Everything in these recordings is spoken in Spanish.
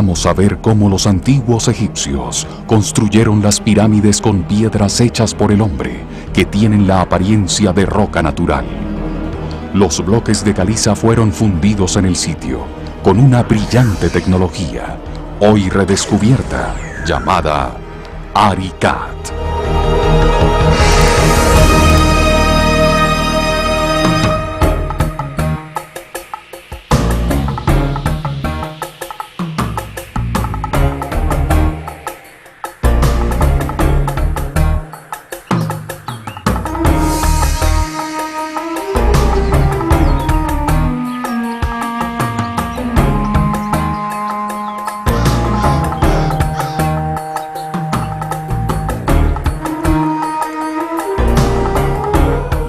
Vamos a ver cómo los antiguos egipcios construyeron las pirámides con piedras hechas por el hombre, que tienen la apariencia de roca natural. Los bloques de caliza fueron fundidos en el sitio, con una brillante tecnología, hoy redescubierta, llamada Aricat.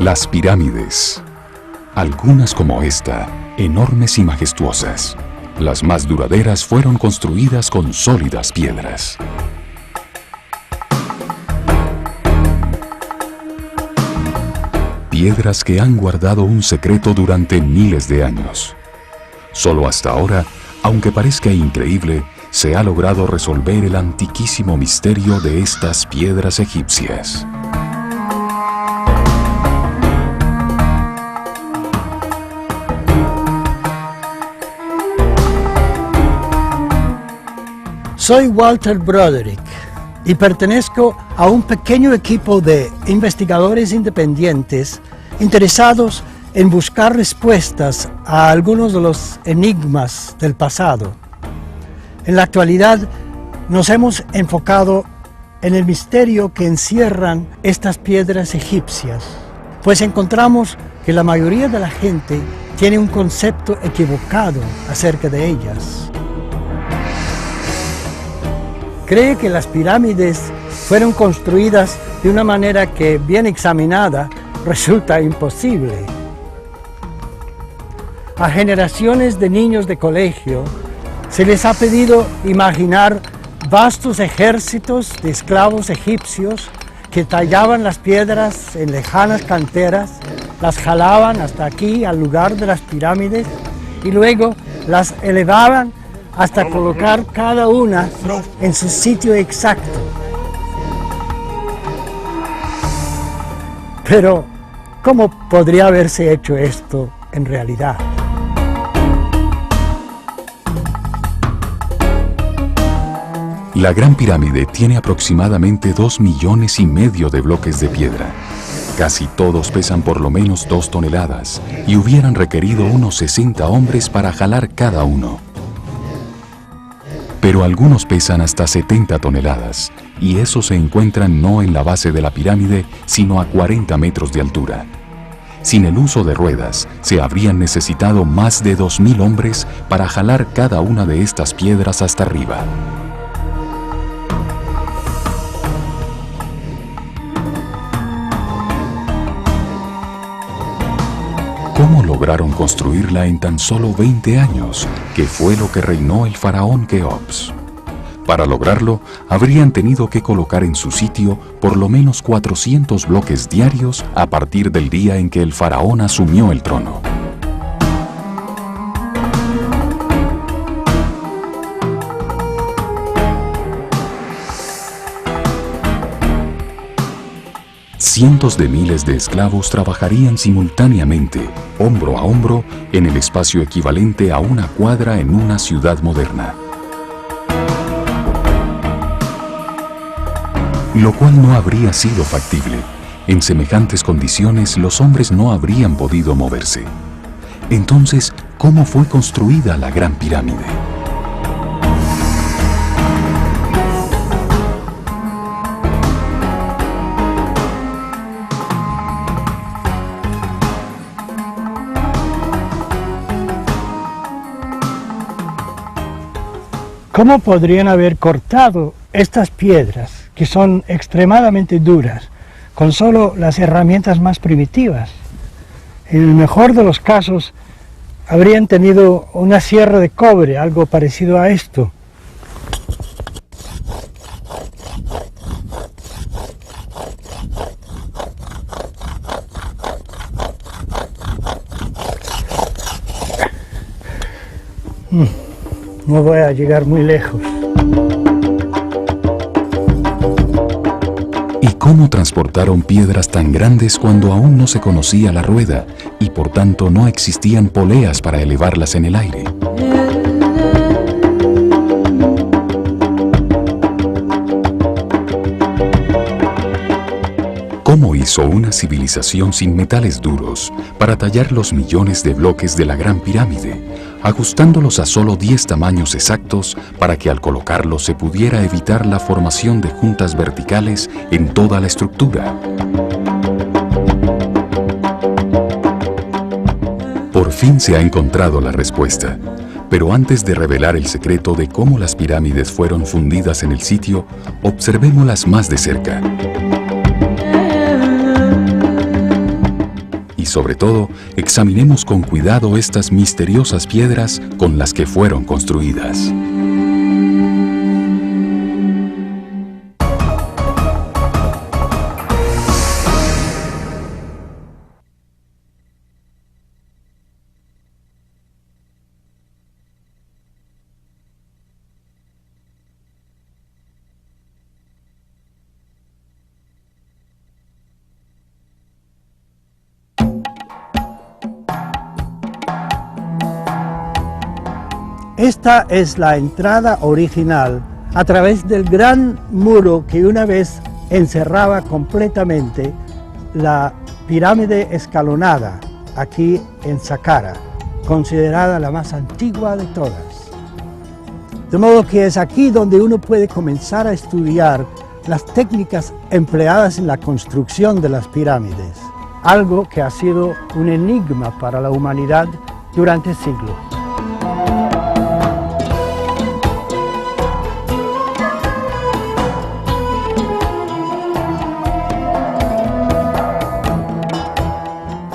Las pirámides, algunas como esta, enormes y majestuosas. Las más duraderas fueron construidas con sólidas piedras. Piedras que han guardado un secreto durante miles de años. Solo hasta ahora, aunque parezca increíble, se ha logrado resolver el antiquísimo misterio de estas piedras egipcias. Soy Walter Broderick y pertenezco a un pequeño equipo de investigadores independientes interesados en buscar respuestas a algunos de los enigmas del pasado. En la actualidad nos hemos enfocado en el misterio que encierran estas piedras egipcias, pues encontramos que la mayoría de la gente tiene un concepto equivocado acerca de ellas. Cree que las pirámides fueron construidas de una manera que, bien examinada, resulta imposible. A generaciones de niños de colegio se les ha pedido imaginar vastos ejércitos de esclavos egipcios que tallaban las piedras en lejanas canteras, las jalaban hasta aquí al lugar de las pirámides y luego las elevaban hasta colocar cada una en su sitio exacto. Pero, ¿cómo podría haberse hecho esto en realidad? La Gran Pirámide tiene aproximadamente 2,5 millones de bloques de piedra. Casi todos pesan por lo menos 2 toneladas y hubieran requerido unos 60 hombres para jalar cada uno. Pero algunos pesan hasta 70 toneladas, y esos se encuentran no en la base de la pirámide, sino a 40 metros de altura. Sin el uso de ruedas, se habrían necesitado más de 2,000 hombres para jalar cada una de estas piedras hasta arriba. ¿Cómo lograron construirla en tan solo 20 años, que fue lo que reinó el faraón Keops? Para lograrlo, habrían tenido que colocar en su sitio por lo menos 400 bloques diarios a partir del día en que el faraón asumió el trono. Cientos de miles de esclavos trabajarían simultáneamente, hombro a hombro, en el espacio equivalente a una cuadra en una ciudad moderna. Lo cual no habría sido factible. En semejantes condiciones, los hombres no habrían podido moverse. Entonces, ¿cómo fue construida la Gran Pirámide? ¿Cómo podrían haber cortado estas piedras, que son extremadamente duras, con solo las herramientas más primitivas? En el mejor de los casos, habrían tenido una sierra de cobre, algo parecido a esto. no voy a llegar muy lejos. ¿Y cómo transportaron piedras tan grandes cuando aún no se conocía la rueda y por tanto no existían poleas para elevarlas en el aire? ¿Cómo hizo una civilización sin metales duros para tallar los millones de bloques de la Gran Pirámide, ajustándolos a solo 10 tamaños exactos para que al colocarlos se pudiera evitar la formación de juntas verticales en toda la estructura? Por fin se ha encontrado la respuesta, pero antes de revelar el secreto de cómo las pirámides fueron fundidas en el sitio, observémoslas más de cerca. Y sobre todo, examinemos con cuidado estas misteriosas piedras con las que fueron construidas. Esta es la entrada original a través del gran muro que una vez encerraba completamente la pirámide escalonada aquí en Saqqara, considerada la más antigua de todas. De modo que es aquí donde uno puede comenzar a estudiar las técnicas empleadas en la construcción de las pirámides, algo que ha sido un enigma para la humanidad durante siglos.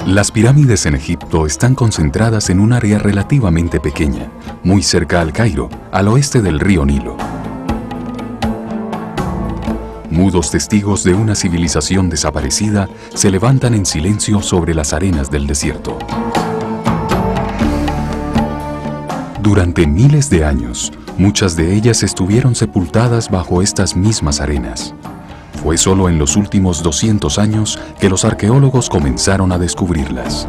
Las pirámides en Egipto están concentradas en un área relativamente pequeña, muy cerca al Cairo, al oeste del río Nilo. Mudos testigos de una civilización desaparecida se levantan en silencio sobre las arenas del desierto. Durante miles de años, muchas de ellas estuvieron sepultadas bajo estas mismas arenas. Fue solo en los últimos 200 años que los arqueólogos comenzaron a descubrirlas.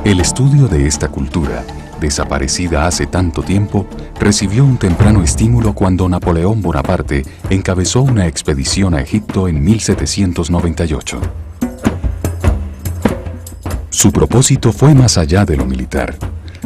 El estudio de esta cultura, desaparecida hace tanto tiempo, recibió un temprano estímulo cuando Napoleón Bonaparte encabezó una expedición a Egipto en 1798. Su propósito fue más allá de lo militar.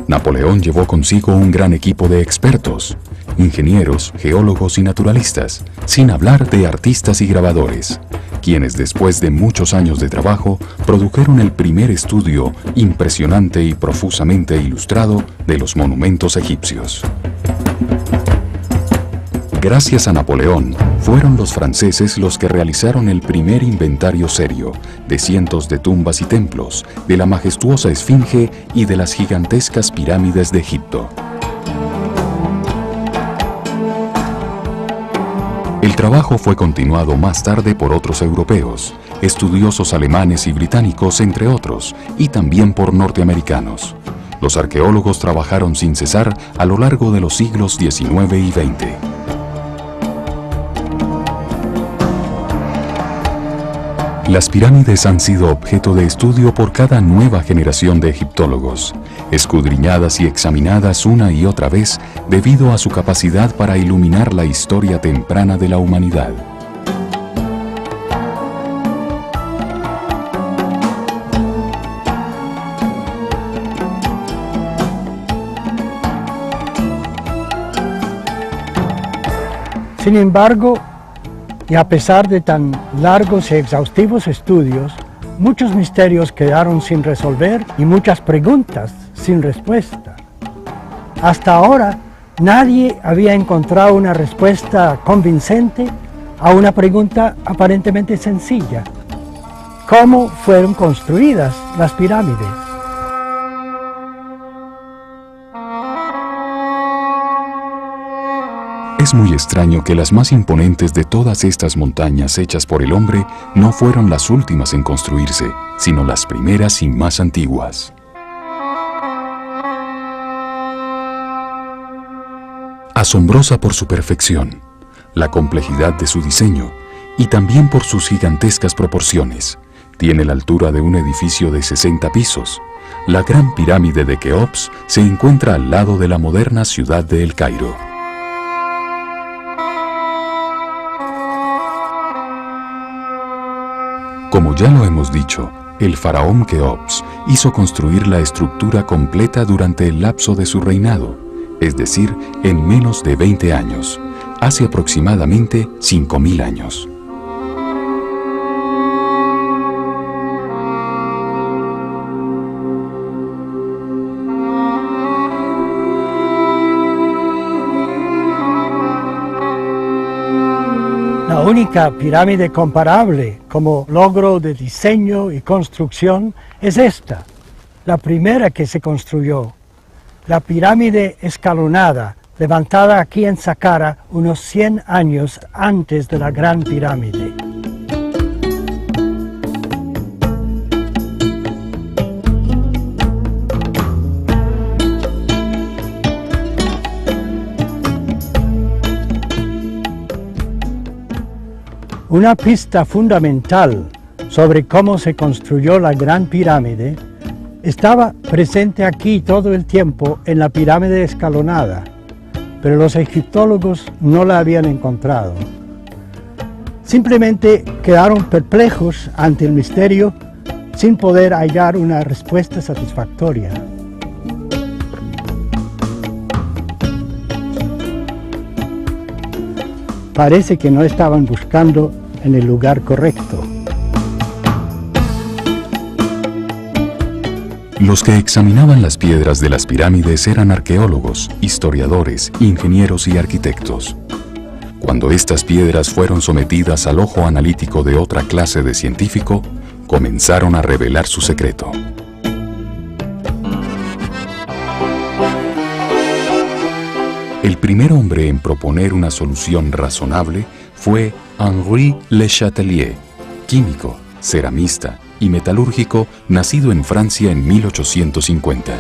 Napoleón llevó consigo un gran equipo de expertos, ingenieros, geólogos y naturalistas, sin hablar de artistas y grabadores, quienes después de muchos años de trabajo produjeron el primer estudio impresionante y profusamente ilustrado de los monumentos egipcios. Gracias a Napoleón, fueron los franceses los que realizaron el primer inventario serio de cientos de tumbas y templos, de la majestuosa Esfinge y de las gigantescas pirámides de Egipto. El trabajo fue continuado más tarde por otros europeos, estudiosos alemanes y británicos, entre otros, y también por norteamericanos. Los arqueólogos trabajaron sin cesar a lo largo de los siglos XIX y XX. Las pirámides han sido objeto de estudio por cada nueva generación de egiptólogos, escudriñadas y examinadas una y otra vez debido a su capacidad para iluminar la historia temprana de la humanidad. Sin embargo, y a pesar de tan largos y exhaustivos estudios, muchos misterios quedaron sin resolver y muchas preguntas sin respuesta. Hasta ahora, nadie había encontrado una respuesta convincente a una pregunta aparentemente sencilla: ¿cómo fueron construidas las pirámides? Es muy extraño que las más imponentes de todas estas montañas hechas por el hombre no fueron las últimas en construirse, sino las primeras y más antiguas. Asombrosa por su perfección, la complejidad de su diseño y también por sus gigantescas proporciones, tiene la altura de un edificio de 60 pisos. La Gran Pirámide de Keops se encuentra al lado de la moderna ciudad de El Cairo. Como ya lo hemos dicho, el faraón Keops hizo construir la estructura completa durante el lapso de su reinado, es decir, en menos de 20 años, hace aproximadamente 5.000 años. La única pirámide comparable como logro de diseño y construcción es esta, la primera que se construyó, la pirámide escalonada, levantada aquí en Saqqara unos 100 años antes de la Gran Pirámide. Una pista fundamental sobre cómo se construyó la Gran Pirámide estaba presente aquí todo el tiempo en la pirámide escalonada, pero los egiptólogos no la habían encontrado. Simplemente quedaron perplejos ante el misterio sin poder hallar una respuesta satisfactoria. Parece que no estaban buscando en el lugar correcto. Los que examinaban las piedras de las pirámides eran arqueólogos, historiadores, ingenieros y arquitectos. Cuando estas piedras fueron sometidas al ojo analítico de otra clase de científico, comenzaron a revelar su secreto. El primer hombre en proponer una solución razonable fue Henri Le Chatelier, químico, ceramista y metalúrgico nacido en Francia en 1850.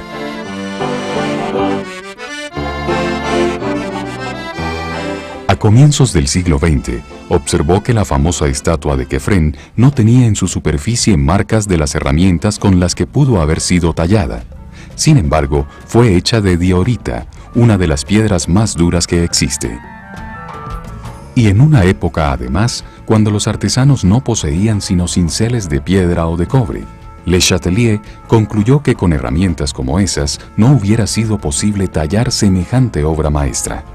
A comienzos del siglo XX, observó que la famosa estatua de Kefren no tenía en su superficie marcas de las herramientas con las que pudo haber sido tallada. Sin embargo, fue hecha de diorita, una de las piedras más duras que existe. Y en una época, además, cuando los artesanos no poseían sino cinceles de piedra o de cobre, Le Chatelier concluyó que con herramientas como esas no hubiera sido posible tallar semejante obra maestra.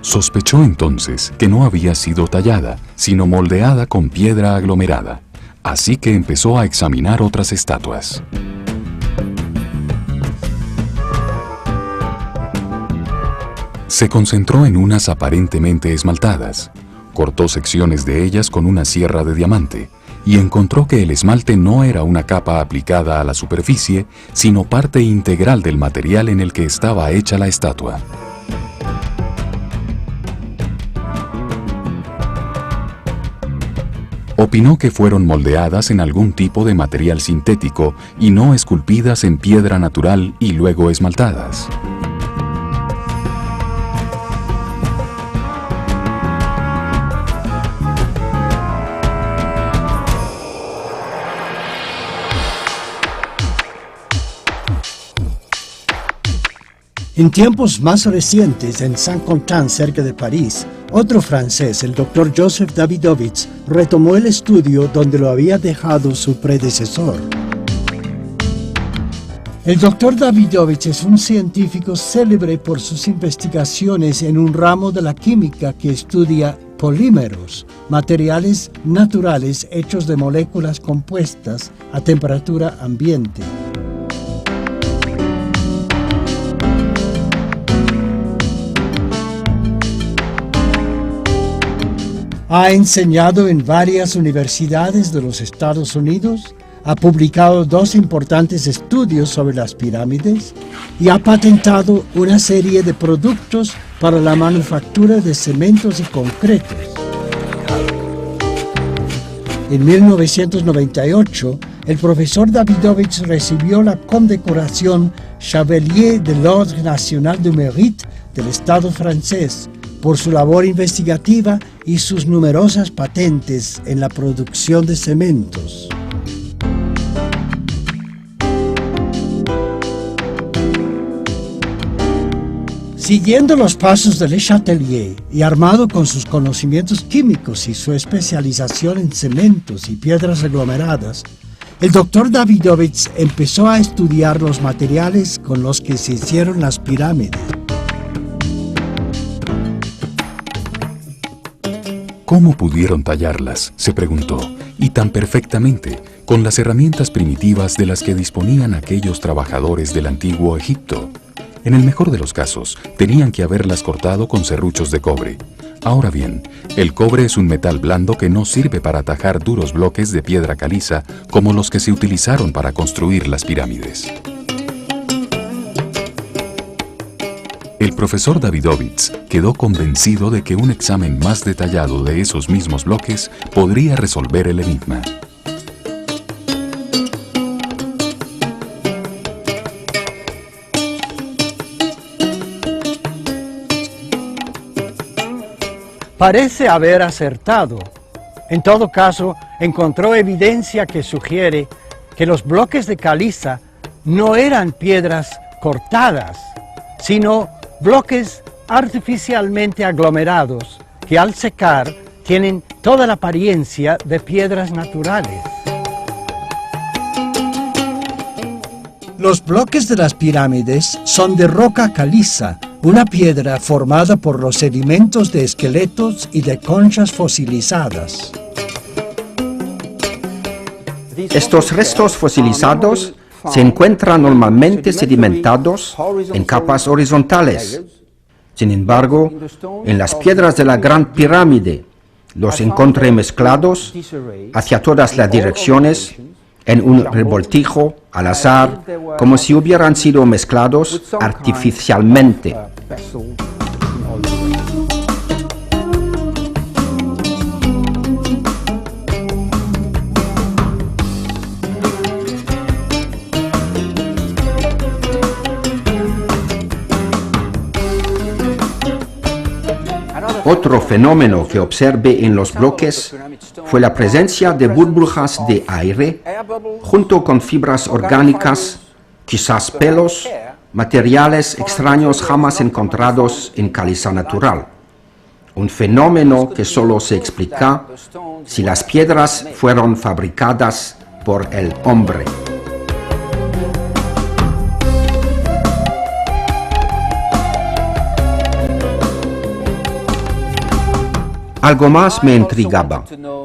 Sospechó entonces que no había sido tallada, sino moldeada con piedra aglomerada, así que empezó a examinar otras estatuas. Se concentró en unas aparentemente esmaltadas, cortó secciones de ellas con una sierra de diamante y encontró que el esmalte no era una capa aplicada a la superficie, sino parte integral del material en el que estaba hecha la estatua. Opinó que fueron moldeadas en algún tipo de material sintético y no esculpidas en piedra natural y luego esmaltadas. En tiempos más recientes, en Saint-Quentin, cerca de París, otro francés, el Dr. Joseph Davidovits, retomó el estudio donde lo había dejado su predecesor. El Dr. Davidovits es un científico célebre por sus investigaciones en un ramo de la química que estudia polímeros, materiales naturales hechos de moléculas compuestas a temperatura ambiente. Ha enseñado en varias universidades de los Estados Unidos, ha publicado 2 importantes estudios sobre las pirámides y ha patentado una serie de productos para la manufactura de cementos y concretos. En 1998 el profesor Davidovich recibió la condecoración Chevalier de l'Ordre National du Mérite del Estado francés por su labor investigativa y sus numerosas patentes en la producción de cementos. Siguiendo los pasos de Le Chatelier y armado con sus conocimientos químicos y su especialización en cementos y piedras aglomeradas, el doctor Davidovich empezó a estudiar los materiales con los que se hicieron las pirámides. ¿Cómo pudieron tallarlas?, se preguntó, y tan perfectamente, con las herramientas primitivas de las que disponían aquellos trabajadores del antiguo Egipto. En el mejor de los casos, tenían que haberlas cortado con serruchos de cobre. Ahora bien, el cobre es un metal blando que no sirve para tajar duros bloques de piedra caliza como los que se utilizaron para construir las pirámides. El profesor Davidovich quedó convencido de que un examen más detallado de esos mismos bloques podría resolver el enigma. Parece haber acertado. En todo caso, encontró evidencia que sugiere que los bloques de caliza no eran piedras cortadas, sino bloques artificialmente aglomerados que al secar tienen toda la apariencia de piedras naturales. Los bloques de las pirámides son de roca caliza, una piedra formada por los sedimentos de esqueletos y de conchas fosilizadas. Estos restos fosilizados se encuentran normalmente sedimentados en capas horizontales. Sin embargo, en las piedras de la Gran Pirámide los encontré mezclados hacia todas las direcciones en un revoltijo al azar, como si hubieran sido mezclados artificialmente. Otro fenómeno que observé en los bloques fue la presencia de burbujas de aire junto con fibras orgánicas, quizás pelos, materiales extraños jamás encontrados en caliza natural. Un fenómeno que solo se explica si las piedras fueron fabricadas por el hombre. Algo más me intrigaba.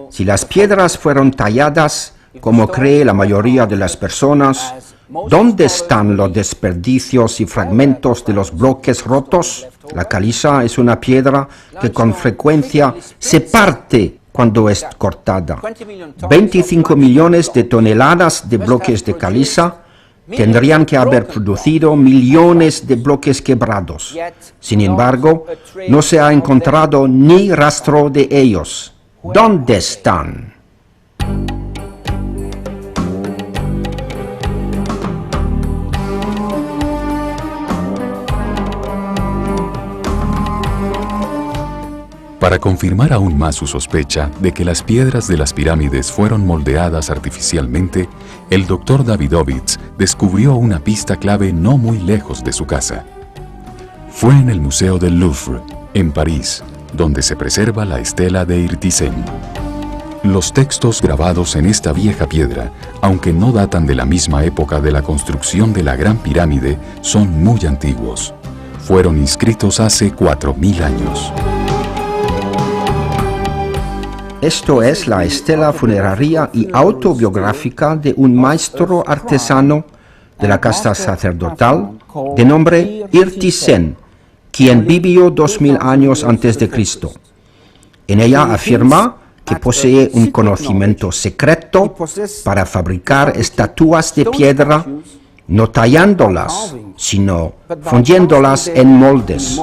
Si las piedras fueron talladas, como cree la mayoría de las personas, ¿dónde están los desperdicios y fragmentos de los bloques rotos? La caliza es una piedra que con frecuencia se parte cuando es cortada. 25 millones de toneladas de bloques de caliza tendrían que haber producido millones de bloques quebrados. Sin embargo, no se ha encontrado ni rastro de ellos. ¿Dónde están? Para confirmar aún más su sospecha de que las piedras de las pirámides fueron moldeadas artificialmente, el doctor Davidovich descubrió una pista clave no muy lejos de su casa. Fue en el Museo del Louvre, en París, donde se preserva la estela de Irtisen. Los textos grabados en esta vieja piedra, aunque no datan de la misma época de la construcción de la Gran Pirámide, son muy antiguos. Fueron inscritos hace 4000 años. Esto es la estela funeraria y autobiográfica de un maestro artesano de la casta sacerdotal de nombre Irtisen, quien vivió 2000 años antes de Cristo. En ella afirma que posee un conocimiento secreto para fabricar estatuas de piedra, no tallándolas, sino fundiéndolas en moldes.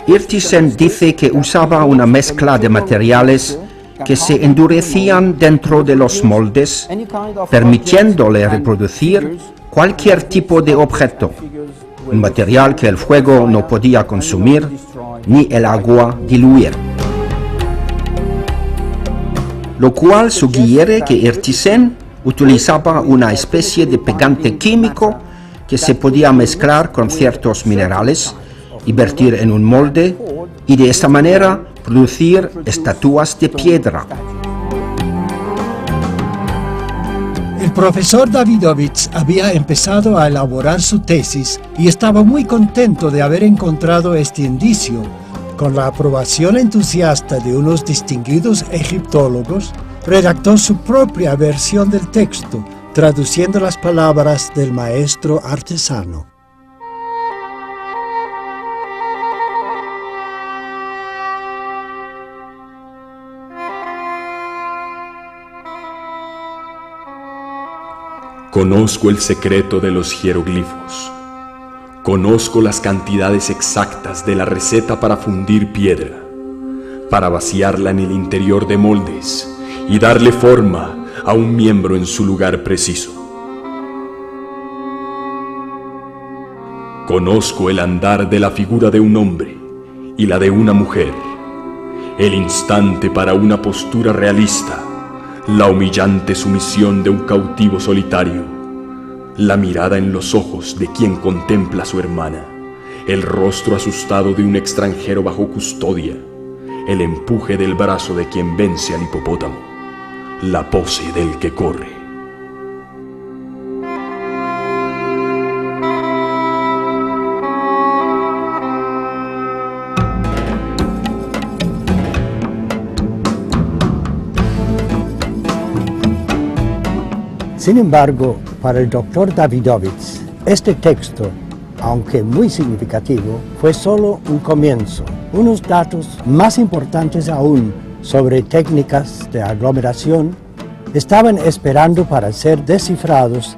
Irtisen dice que usaba una mezcla de materiales que se endurecían dentro de los moldes, permitiéndole reproducir cualquier tipo de objeto, un material que el fuego no podía consumir ni el agua diluir. Lo cual sugiere que Ertisen utilizaba una especie de pegante químico que se podía mezclar con ciertos minerales y vertir en un molde y de esta manera producir estatuas de piedra. El profesor Davidovich había empezado a elaborar su tesis y estaba muy contento de haber encontrado este indicio. Con la aprobación entusiasta de unos distinguidos egiptólogos, redactó su propia versión del texto, traduciendo las palabras del maestro artesano. Conozco el secreto de los jeroglifos. Conozco las cantidades exactas de la receta para fundir piedra, para vaciarla en el interior de moldes y darle forma a un miembro en su lugar preciso. Conozco el andar de la figura de un hombre y la de una mujer, el instante para una postura realista, la humillante sumisión de un cautivo solitario, la mirada en los ojos de quien contempla a su hermana, el rostro asustado de un extranjero bajo custodia, el empuje del brazo de quien vence al hipopótamo, la pose del que corre. Sin embargo, para el doctor Davidovich, este texto, aunque muy significativo, fue solo un comienzo. Unos datos más importantes aún sobre técnicas de aglomeración estaban esperando para ser descifrados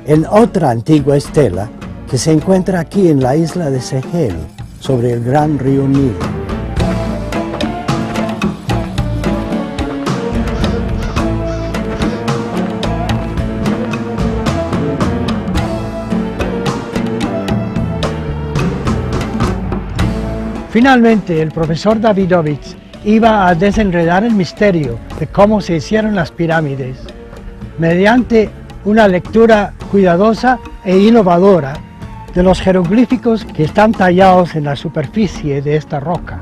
en otra antigua estela que se encuentra aquí en la isla de Sehel, sobre el gran río Nilo. Finalmente, el profesor Davidovich iba a desenredar el misterio de cómo se hicieron las pirámides mediante una lectura cuidadosa e innovadora de los jeroglíficos que están tallados en la superficie de esta roca.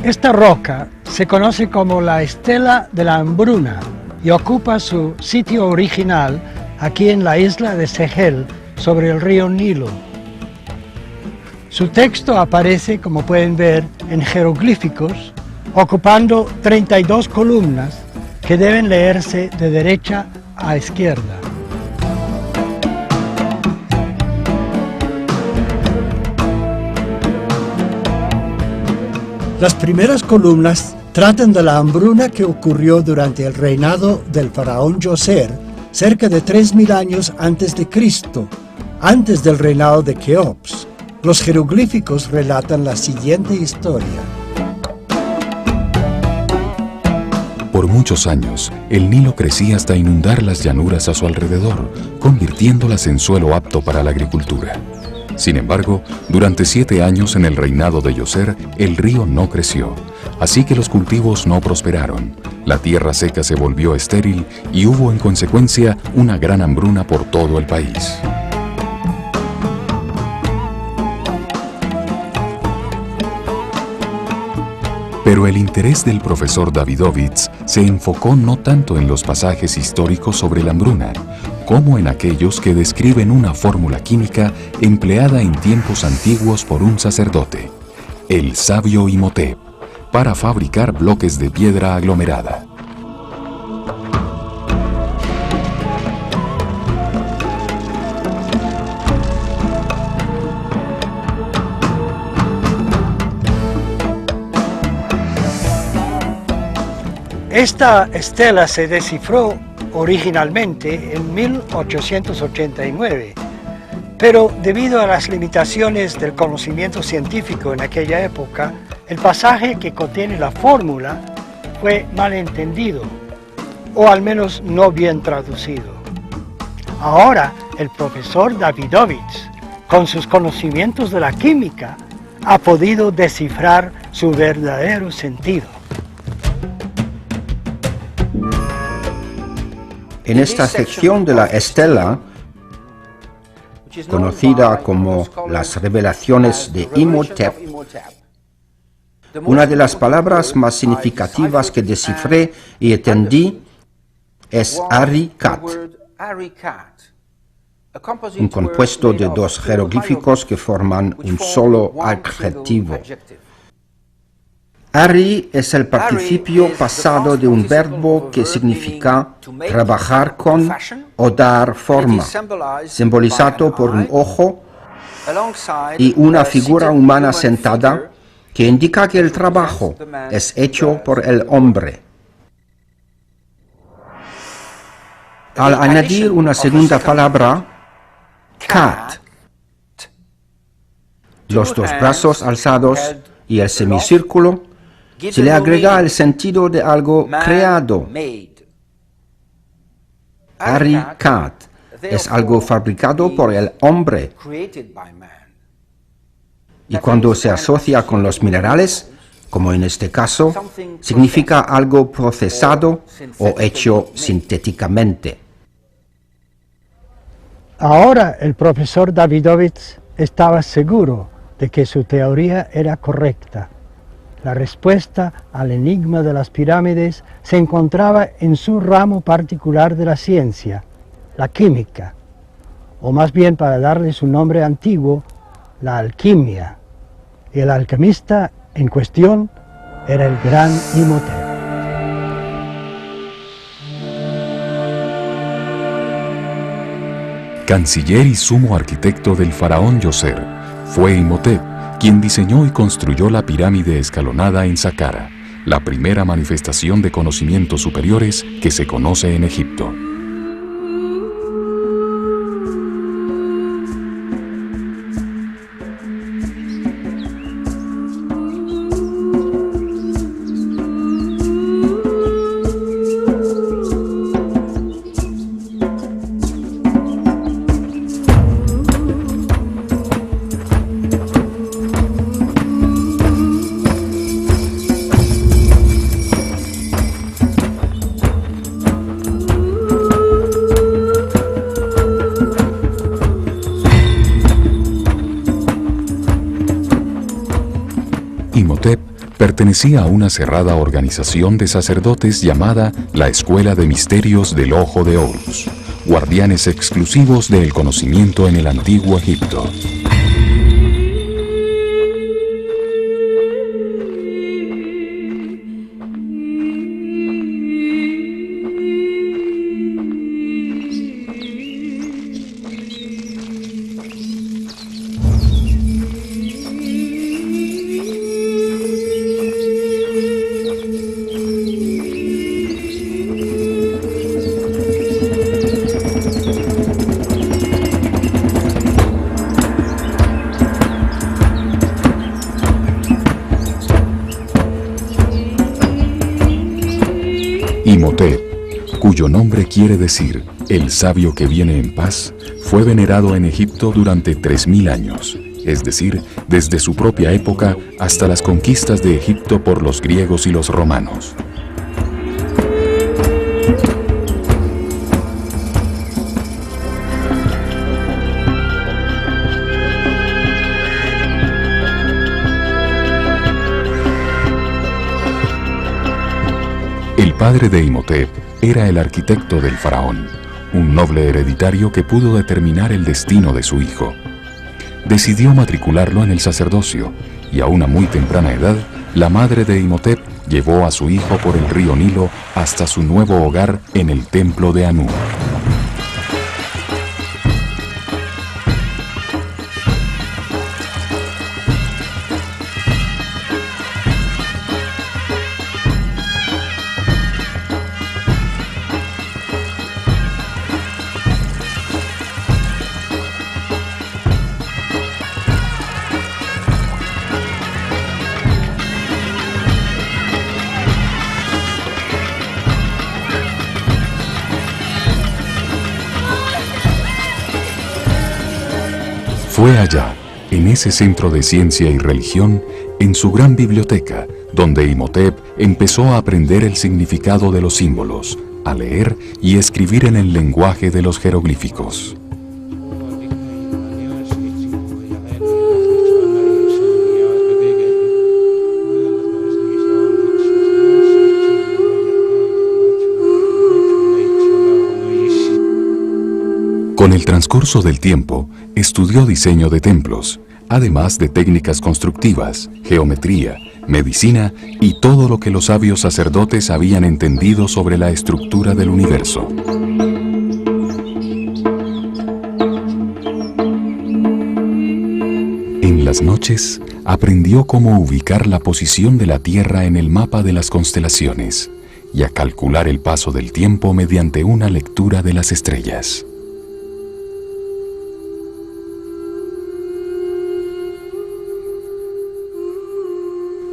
Esta roca se conoce como la Estela de la Hambruna y ocupa su sitio original aquí en la isla de Sehel, sobre el río Nilo. Su texto aparece, como pueden ver, en jeroglíficos, ocupando 32 columnas que deben leerse de derecha a izquierda. Las primeras columnas tratan de la hambruna que ocurrió durante el reinado del faraón Djoser, cerca de 3000 años antes de Cristo, antes del reinado de Keops. Los jeroglíficos relatan la siguiente historia. Por muchos años, el Nilo crecía hasta inundar las llanuras a su alrededor, convirtiéndolas en suelo apto para la agricultura. Sin embargo, durante 7 años en el reinado de Djoser, el río no creció, así que los cultivos no prosperaron, la tierra seca se volvió estéril y hubo en consecuencia una gran hambruna por todo el país. Pero el interés del profesor Davidovich se enfocó no tanto en los pasajes históricos sobre la hambruna, como en aquellos que describen una fórmula química empleada en tiempos antiguos por un sacerdote, el sabio Imhotep, para fabricar bloques de piedra aglomerada. Esta estela se descifró originalmente en 1889, pero debido a las limitaciones del conocimiento científico en aquella época, el pasaje que contiene la fórmula fue malentendido, o al menos no bien traducido. Ahora, el profesor Davidovich, con sus conocimientos de la química, ha podido descifrar su verdadero sentido. En esta sección de la estela, conocida como las revelaciones de Imhotep, una de las palabras más significativas que descifré y entendí es Ari-Kat, un compuesto de dos jeroglíficos que forman un solo adjetivo. Ari es el participio pasado de un verbo que significa trabajar con o dar forma, simbolizado por un ojo y una figura humana sentada, que indica que el trabajo es hecho por el hombre. Al añadir una segunda palabra, kat, los dos brazos alzados y el semicírculo, se le agrega el sentido de algo creado. Ari-Kat es algo fabricado por el hombre. Y cuando se asocia con los minerales, como en este caso, significa algo procesado o hecho sintéticamente. Ahora el profesor Davidovich estaba seguro de que su teoría era correcta. La respuesta al enigma de las pirámides se encontraba en su ramo particular de la ciencia, la química, o más bien, para darle su nombre antiguo, la alquimia. Y el alquimista en cuestión era el gran Imhotep. Canciller y sumo arquitecto del faraón Djoser, fue Imhotep quien diseñó y construyó la pirámide escalonada en Saqqara, la primera manifestación de conocimientos superiores que se conoce en Egipto. Imhotep pertenecía a una cerrada organización de sacerdotes llamada la Escuela de Misterios del Ojo de Horus, guardianes exclusivos del conocimiento en el antiguo Egipto. Imhotep, cuyo nombre quiere decir el sabio que viene en paz, fue venerado en Egipto durante 3000 años, es decir, desde su propia época hasta las conquistas de Egipto por los griegos y los romanos. El padre de Imhotep era el arquitecto del faraón, un noble hereditario que pudo determinar el destino de su hijo. Decidió matricularlo en el sacerdocio y a una muy temprana edad la madre de Imhotep llevó a su hijo por el río Nilo hasta su nuevo hogar en el templo de Anú. Fue allá, en ese centro de ciencia y religión, en su gran biblioteca, donde Imhotep empezó a aprender el significado de los símbolos, a leer y escribir en el lenguaje de los jeroglíficos. Con el transcurso del tiempo, estudió diseño de templos, además de técnicas constructivas, geometría, medicina y todo lo que los sabios sacerdotes habían entendido sobre la estructura del universo. En las noches, aprendió cómo ubicar la posición de la Tierra en el mapa de las constelaciones y a calcular el paso del tiempo mediante una lectura de las estrellas.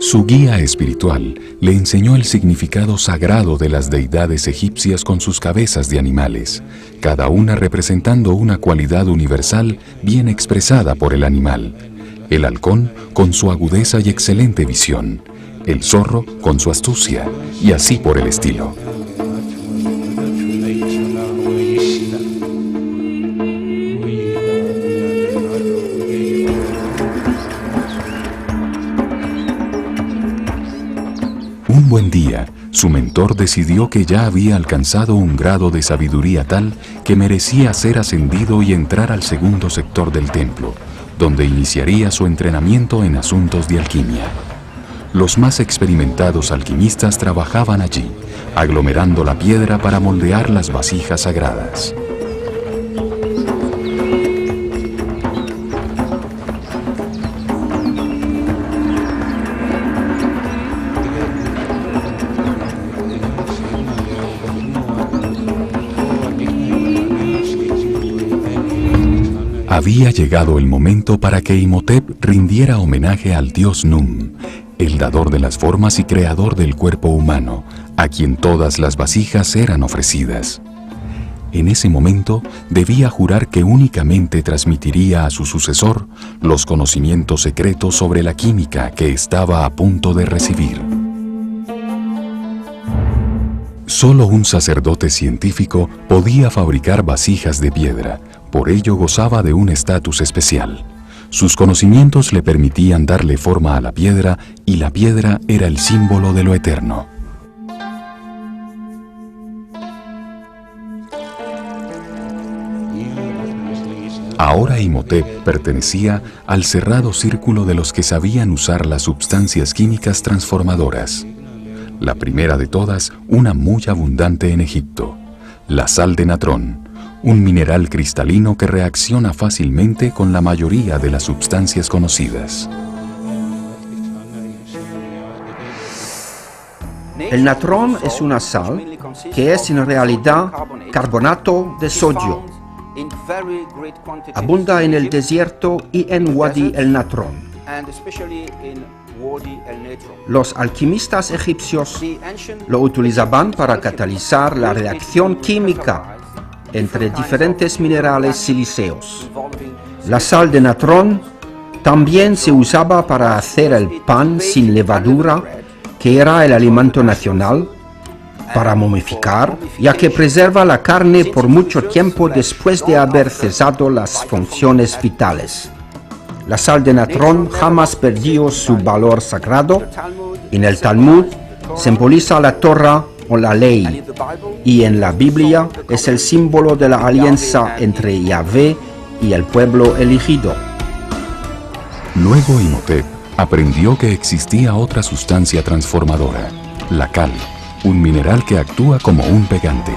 Su guía espiritual le enseñó el significado sagrado de las deidades egipcias con sus cabezas de animales, cada una representando una cualidad universal bien expresada por el animal. El halcón con su agudeza y excelente visión, el zorro con su astucia, y así por el estilo. Un buen día, su mentor decidió que ya había alcanzado un grado de sabiduría tal que merecía ser ascendido y entrar al segundo sector del templo, donde iniciaría su entrenamiento en asuntos de alquimia. Los más experimentados alquimistas trabajaban allí, aglomerando la piedra para moldear las vasijas sagradas. Había llegado el momento para que Imhotep rindiera homenaje al dios Num, el dador de las formas y creador del cuerpo humano, a quien todas las vasijas eran ofrecidas. En ese momento debía jurar que únicamente transmitiría a su sucesor los conocimientos secretos sobre la química que estaba a punto de recibir. Solo un sacerdote científico podía fabricar vasijas de piedra. Por ello gozaba de un estatus especial. Sus conocimientos le permitían darle forma a la piedra y la piedra era el símbolo de lo eterno. Ahora Imhotep pertenecía al cerrado círculo de los que sabían usar las sustancias químicas transformadoras. La primera de todas, una muy abundante en Egipto, la sal de natrón, un mineral cristalino que reacciona fácilmente con la mayoría de las sustancias conocidas. El natrón es una sal que es en realidad carbonato de sodio. Abunda en el desierto y en Wadi el Natrón. Los alquimistas egipcios lo utilizaban para catalizar la reacción química entre diferentes minerales silíceos. La sal de natrón también se usaba para hacer el pan sin levadura, que era el alimento nacional, para momificar, ya que preserva la carne por mucho tiempo después de haber cesado las funciones vitales. La sal de natrón jamás perdió su valor sagrado. En el Talmud simboliza la Torah o la ley, y en la Biblia es el símbolo de la alianza entre Yahvé y el pueblo elegido. Luego Imhotep aprendió que existía otra sustancia transformadora, la cal, un mineral que actúa como un pegante.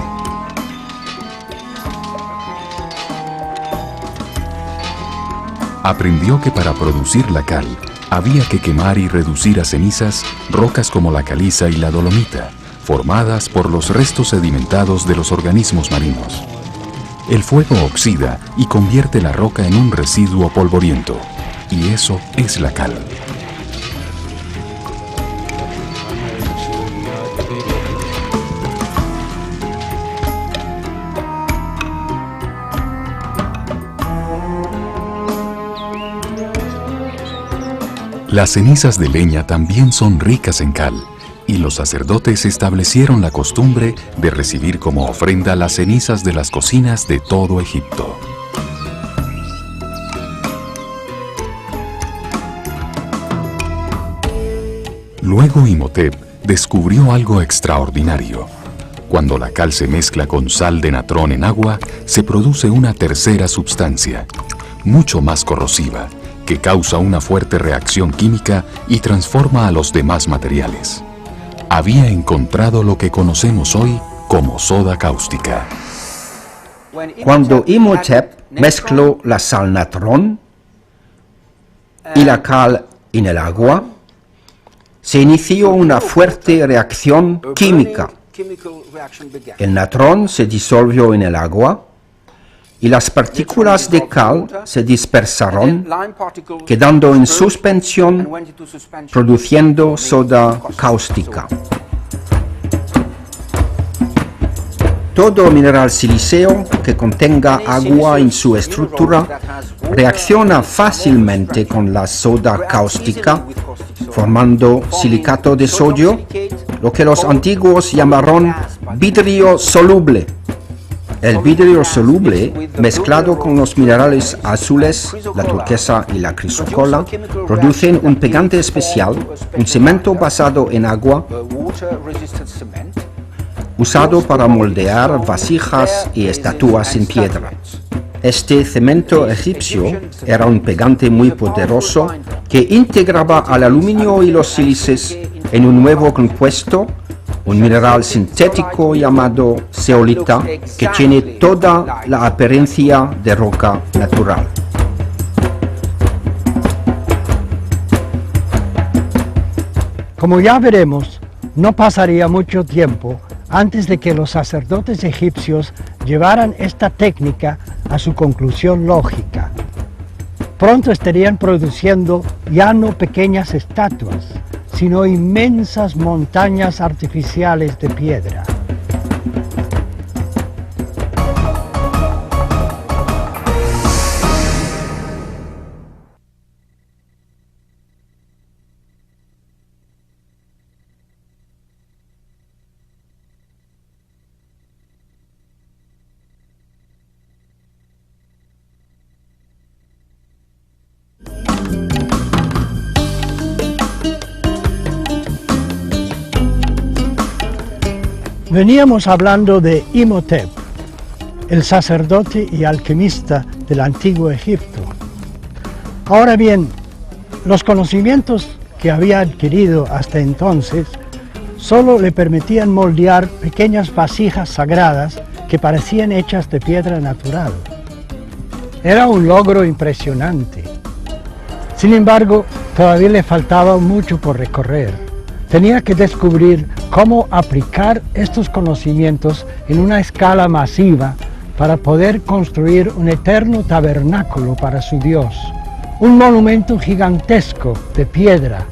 Aprendió que para producir la cal había que quemar y reducir a cenizas rocas como la caliza y la dolomita, formadas por los restos sedimentados de los organismos marinos. El fuego oxida y convierte la roca en un residuo polvoriento, y eso es la cal. Las cenizas de leña también son ricas en cal, y los sacerdotes establecieron la costumbre de recibir como ofrenda las cenizas de las cocinas de todo Egipto. Luego Imhotep descubrió algo extraordinario. Cuando la cal se mezcla con sal de natrón en agua, se produce una tercera sustancia, mucho más corrosiva, que causa una fuerte reacción química y transforma a los demás materiales. Había encontrado lo que conocemos hoy como soda cáustica. Cuando Imhotep mezcló la sal natrón y la cal en el agua, se inició una fuerte reacción química. El natrón se disolvió en el agua y las partículas de cal se dispersaron, quedando en suspensión, produciendo soda cáustica. Todo mineral silíceo que contenga agua en su estructura reacciona fácilmente con la soda cáustica, formando silicato de sodio, lo que los antiguos llamaron vidrio soluble. El vidrio soluble, mezclado con los minerales azules, la turquesa y la crisócola, producen un pegante especial, un cemento basado en agua, usado para moldear vasijas y estatuas en piedra. Este cemento egipcio era un pegante muy poderoso que integraba al aluminio y los sílices en un nuevo compuesto, un mineral sintético llamado zeolita, que tiene toda la apariencia de roca natural. Como ya veremos, no pasaría mucho tiempo antes de que los sacerdotes egipcios llevaran esta técnica a su conclusión lógica. Pronto estarían produciendo ya no pequeñas estatuas, sino inmensas montañas artificiales de piedra. Veníamos hablando de Imhotep, el sacerdote y alquimista del antiguo Egipto. Ahora bien, los conocimientos que había adquirido hasta entonces solo le permitían moldear pequeñas vasijas sagradas que parecían hechas de piedra natural. Era un logro impresionante. Sin embargo, todavía le faltaba mucho por recorrer. Tenía que descubrir cómo aplicar estos conocimientos en una escala masiva para poder construir un eterno tabernáculo para su Dios, un monumento gigantesco de piedra,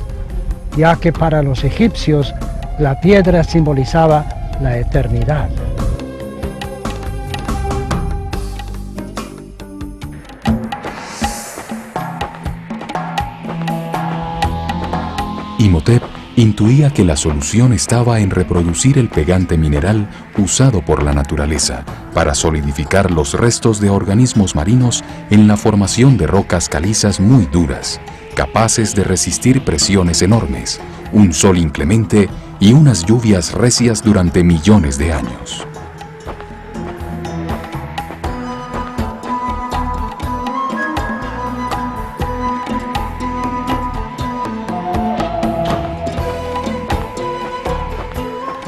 ya que para los egipcios la piedra simbolizaba la eternidad. Imhotep intuía que la solución estaba en reproducir el pegante mineral usado por la naturaleza para solidificar los restos de organismos marinos en la formación de rocas calizas muy duras, capaces de resistir presiones enormes, un sol inclemente y unas lluvias recias durante millones de años.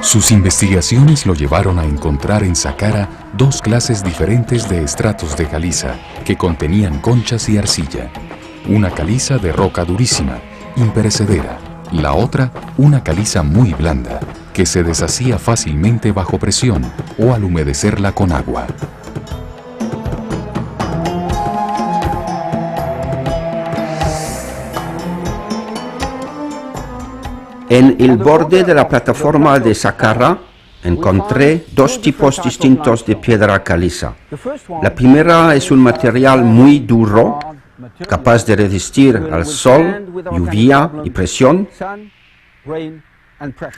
Sus investigaciones lo llevaron a encontrar en Saqqara dos clases diferentes de estratos de caliza que contenían conchas y arcilla. Una caliza de roca durísima, imperecedera. La otra, una caliza muy blanda, que se deshacía fácilmente bajo presión o al humedecerla con agua. En el borde de la plataforma de Saqqara encontré dos tipos distintos de piedra caliza. La primera es un material muy duro, capaz de resistir al sol, lluvia y presión.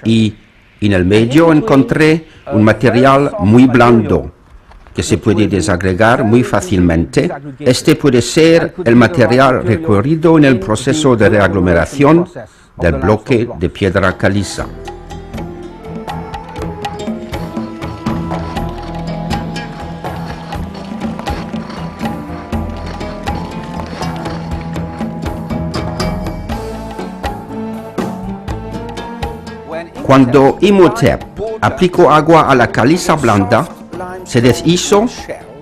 Y en el medio encontré un material muy blando, que se puede desagregar muy fácilmente. Este puede ser el material requerido en el proceso de reaglomeración del bloque de piedra caliza. Cuando Imhotep aplicó agua a la caliza blanda, se deshizo,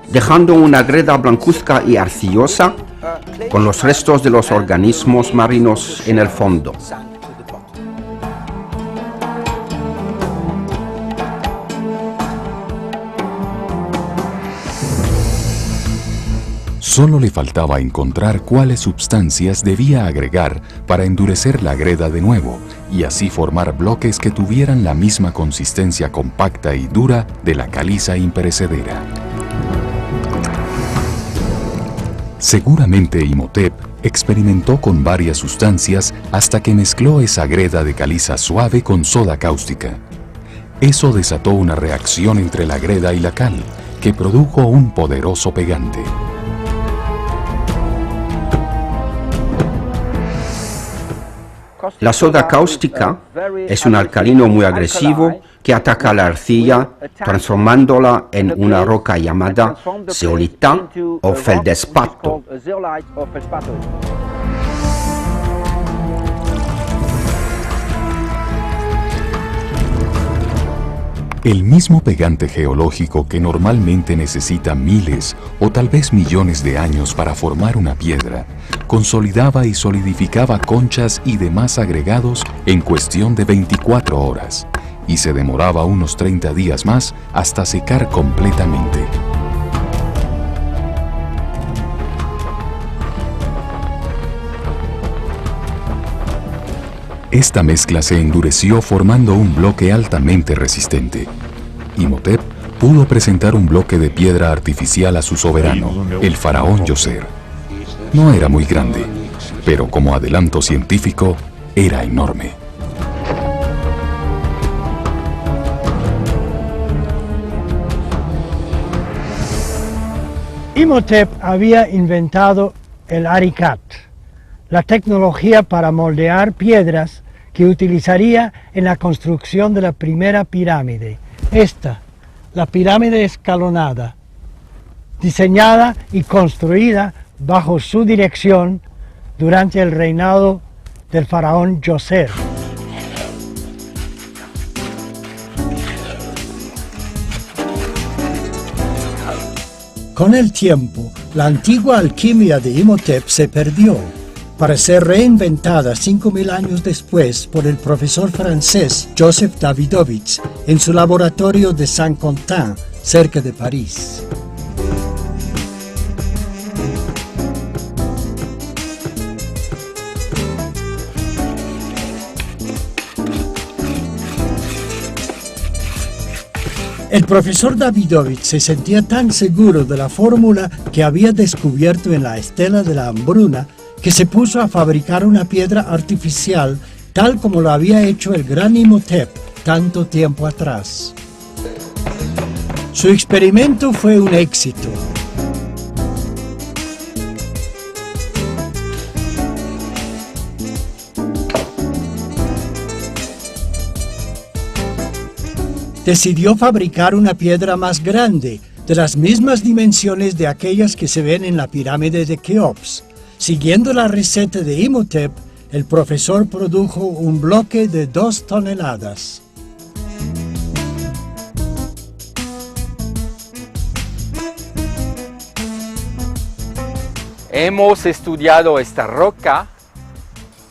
dejando una greda blancuzca y arcillosa con los restos de los organismos marinos en el fondo. Solo le faltaba encontrar cuáles sustancias debía agregar para endurecer la greda de nuevo y así formar bloques que tuvieran la misma consistencia compacta y dura de la caliza imperecedera. Seguramente Imhotep experimentó con varias sustancias hasta que mezcló esa greda de caliza suave con soda cáustica. Eso desató una reacción entre la greda y la cal, que produjo un poderoso pegante. La soda cáustica es un alcalino muy agresivo que ataca la arcilla, transformándola en una roca llamada zeolita o feldespato. El mismo pegante geológico que normalmente necesita miles o tal vez millones de años para formar una piedra, consolidaba y solidificaba conchas y demás agregados en cuestión de 24 horas, y se demoraba unos 30 días más hasta secar completamente. Esta mezcla se endureció formando un bloque altamente resistente. Imhotep pudo presentar un bloque de piedra artificial a su soberano, el faraón Djoser. No era muy grande, pero como adelanto científico, era enorme. Imhotep había inventado el Arikat, la tecnología para moldear piedras que utilizaría en la construcción de la primera pirámide. Esta, la pirámide escalonada, diseñada y construida bajo su dirección durante el reinado del faraón Djoser. Con el tiempo, la antigua alquimia de Imhotep se perdió, para ser reinventada 5000 años después por el profesor francés Joseph Davidovich en su laboratorio de Saint-Quentin, cerca de París. El profesor Davidovich se sentía tan seguro de la fórmula que había descubierto en la estela de la hambruna que se puso a fabricar una piedra artificial tal como lo había hecho el gran Imhotep tanto tiempo atrás. Su experimento fue un éxito. Decidió fabricar una piedra más grande, de las mismas dimensiones de aquellas que se ven en la pirámide de Keops. Siguiendo la receta de Imhotep, el profesor produjo un bloque de 2 toneladas. Hemos estudiado esta roca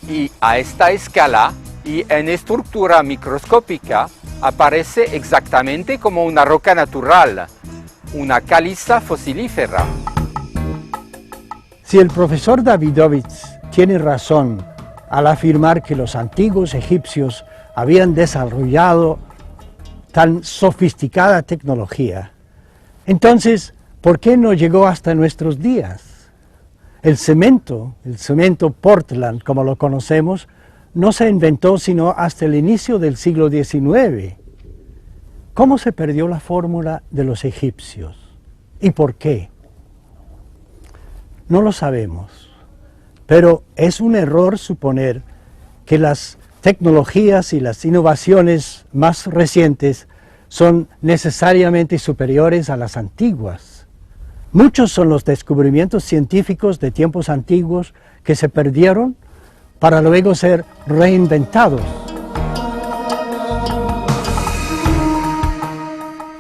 y a esta escala y en estructura microscópica aparece exactamente como una roca natural, una caliza fosilífera. Si el profesor Davidovich tiene razón al afirmar que los antiguos egipcios habían desarrollado tan sofisticada tecnología, entonces, ¿por qué no llegó hasta nuestros días? El cemento Portland, como lo conocemos, no se inventó sino hasta el inicio del siglo XIX. ¿Cómo se perdió la fórmula de los egipcios? ¿Y por qué? No lo sabemos, pero es un error suponer que las tecnologías y las innovaciones más recientes son necesariamente superiores a las antiguas. Muchos son los descubrimientos científicos de tiempos antiguos que se perdieron para luego ser reinventados.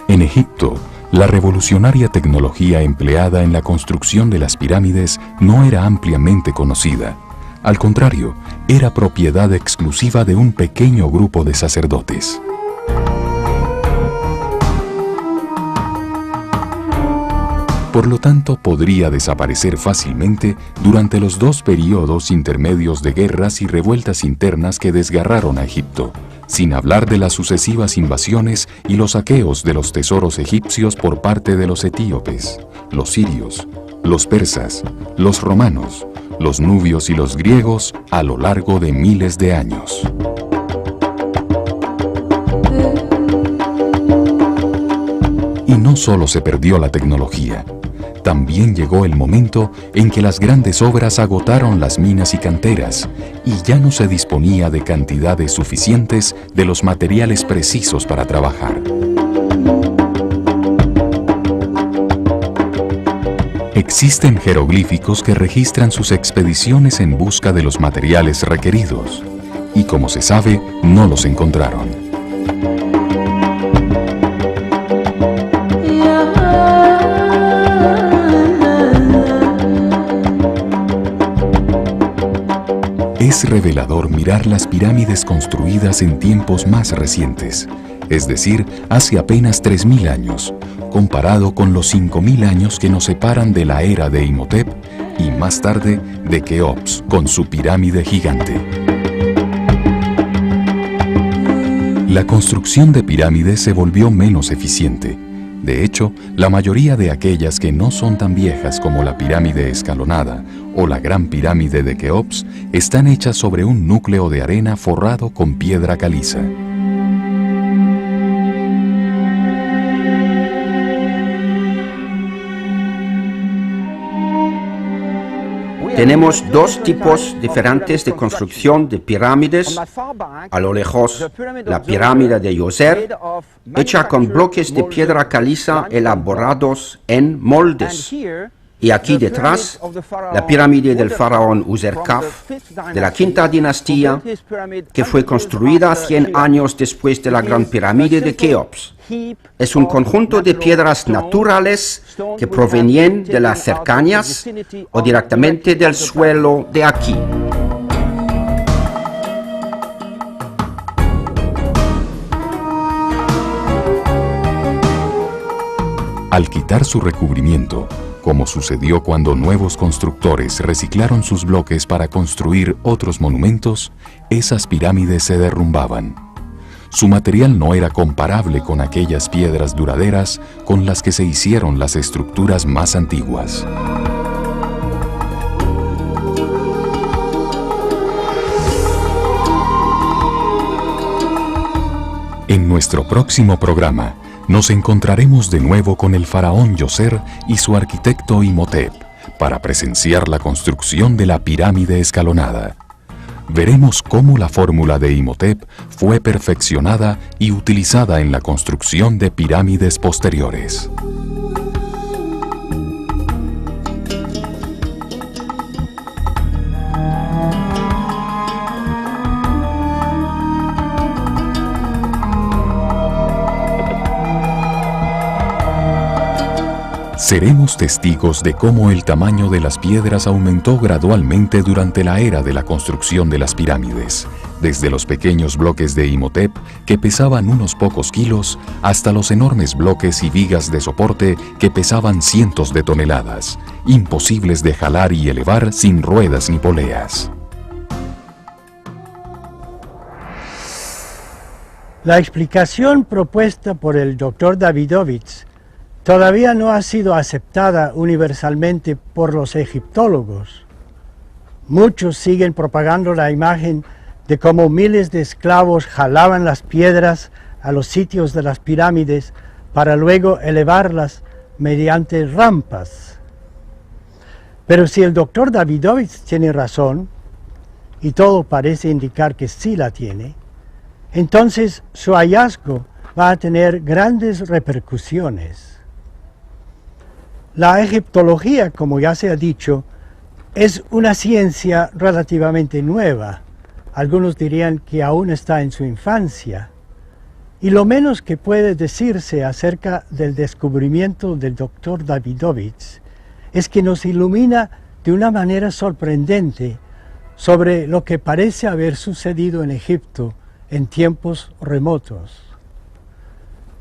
En Egipto, la revolucionaria tecnología empleada en la construcción de las pirámides no era ampliamente conocida. Al contrario, era propiedad exclusiva de un pequeño grupo de sacerdotes. Por lo tanto, podría desaparecer fácilmente durante los dos periodos intermedios de guerras y revueltas internas que desgarraron a Egipto, sin hablar de las sucesivas invasiones y los saqueos de los tesoros egipcios por parte de los etíopes, los sirios, los persas, los romanos, los nubios y los griegos a lo largo de miles de años. Y no solo se perdió la tecnología, también llegó el momento en que las grandes obras agotaron las minas y canteras y ya no se disponía de cantidades suficientes de los materiales precisos para trabajar. Existen jeroglíficos que registran sus expediciones en busca de los materiales requeridos y, como se sabe, no los encontraron. Es revelador mirar las pirámides construidas en tiempos más recientes, es decir, hace apenas 3.000 años, comparado con los 5.000 años que nos separan de la era de Imhotep y más tarde de Keops con su pirámide gigante. La construcción de pirámides se volvió menos eficiente. De hecho, la mayoría de aquellas que no son tan viejas como la pirámide escalonada o la gran pirámide de Keops están hechas sobre un núcleo de arena forrado con piedra caliza. Tenemos dos tipos diferentes de construcción de pirámides. A lo lejos, la pirámide de Djoser, hecha con bloques de piedra caliza elaborados en moldes. Y aquí detrás, la pirámide del faraón Userkaf, de la quinta dinastía, que fue construida 100 años después de la gran pirámide de Keops. Es un conjunto de piedras naturales que provenían de las cercanías o directamente del suelo de aquí. Al quitar su recubrimiento, como sucedió cuando nuevos constructores reciclaron sus bloques para construir otros monumentos, esas pirámides se derrumbaban. Su material no era comparable con aquellas piedras duraderas con las que se hicieron las estructuras más antiguas. En nuestro próximo programa, nos encontraremos de nuevo con el faraón Djoser y su arquitecto Imhotep para presenciar la construcción de la pirámide escalonada. Veremos cómo la fórmula de Imhotep fue perfeccionada y utilizada en la construcción de pirámides posteriores. Seremos testigos de cómo el tamaño de las piedras aumentó gradualmente durante la era de la construcción de las pirámides, desde los pequeños bloques de Imhotep que pesaban unos pocos kilos hasta los enormes bloques y vigas de soporte que pesaban cientos de toneladas, imposibles de jalar y elevar sin ruedas ni poleas. La explicación propuesta por el Dr. Davidovich todavía no ha sido aceptada universalmente por los egiptólogos. Muchos siguen propagando la imagen de cómo miles de esclavos jalaban las piedras a los sitios de las pirámides para luego elevarlas mediante rampas. Pero si el Dr. Davidovich tiene razón, y todo parece indicar que sí la tiene, entonces su hallazgo va a tener grandes repercusiones. La egiptología, como ya se ha dicho, es una ciencia relativamente nueva. Algunos dirían que aún está en su infancia. Y lo menos que puede decirse acerca del descubrimiento del Dr. Davidovich es que nos ilumina de una manera sorprendente sobre lo que parece haber sucedido en Egipto en tiempos remotos.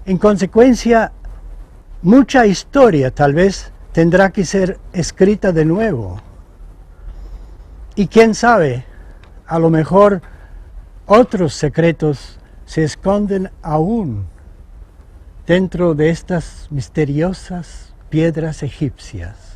En consecuencia, mucha historia tal vez tendrá que ser escrita de nuevo. Y quién sabe, a lo mejor otros secretos se esconden aún dentro de estas misteriosas piedras egipcias.